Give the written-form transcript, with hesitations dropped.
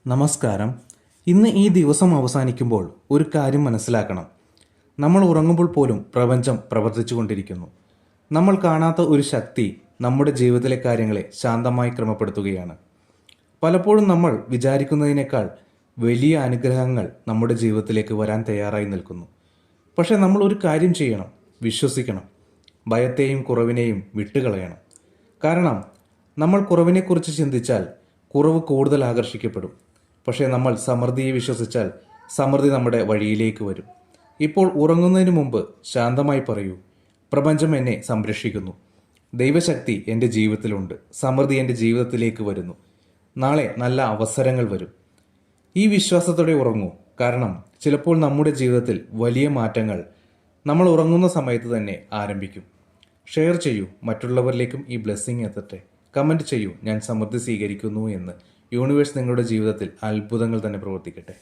നമസ്കാരം. ഇന്ന് ഈ ദിവസം അവസാനിക്കുമ്പോൾ ഒരു കാര്യം മനസ്സിലാക്കണം. നമ്മൾ ഉറങ്ങുമ്പോൾ പോലും പ്രപഞ്ചം പ്രവർത്തിച്ചുകൊണ്ടിരിക്കുന്നു. നമ്മൾ കാണാത്ത ഒരു ശക്തി നമ്മുടെ ജീവിതത്തിലെ കാര്യങ്ങളെ ശാന്തമായി ക്രമപ്പെടുത്തുകയാണ്. പലപ്പോഴും നമ്മൾ വിചാരിക്കുന്നതിനേക്കാൾ വലിയ അനുഗ്രഹങ്ങൾ നമ്മുടെ ജീവിതത്തിലേക്ക് വരാൻ തയ്യാറായി നിൽക്കുന്നു. പക്ഷെ നമ്മൾ ഒരു കാര്യം ചെയ്യണം, വിശ്വസിക്കണം. ഭയത്തെയും കുറവിനെയും വിട്ടുകളയണം. കാരണം നമ്മൾ കുറവിനെക്കുറിച്ച് ചിന്തിച്ചാൽ കുറവ് കൂടുതൽ ആകർഷിക്കപ്പെടും. പക്ഷേ നമ്മൾ സമൃദ്ധിയെ വിശ്വസിച്ചാൽ സമൃദ്ധി നമ്മുടെ വഴിയിലേക്ക് വരും. ഇപ്പോൾ ഉറങ്ങുന്നതിന് മുമ്പ് ശാന്തമായി പറയൂ, പ്രപഞ്ചം എന്നെ സംരക്ഷിക്കുന്നു. ദൈവശക്തി എൻ്റെ ജീവിതത്തിലുണ്ട്. സമൃദ്ധി എൻ്റെ ജീവിതത്തിലേക്ക് വരുന്നു. നാളെ നല്ല അവസരങ്ങൾ വരും. ഈ വിശ്വാസത്തോടെ ഉറങ്ങൂ. കാരണം ചിലപ്പോൾ നമ്മുടെ ജീവിതത്തിൽ വലിയ മാറ്റങ്ങൾ നമ്മൾ ഉറങ്ങുന്ന സമയത്ത് തന്നെ ആരംഭിക്കും. ഷെയർ ചെയ്യൂ, മറ്റുള്ളവരിലേക്കും ഈ ബ്ലെസ്സിങ് എത്തട്ടെ. കമൻറ്റ് ചെയ്യൂ, ഞാൻ സമൃദ്ധി സ്വീകരിക്കുന്നു എന്ന്. യൂണിവേഴ്സ് നിങ്ങളുടെ ജീവിതത്തിൽ അത്ഭുതങ്ങൾ തന്നെ പ്രവർത്തിക്കട്ടെ.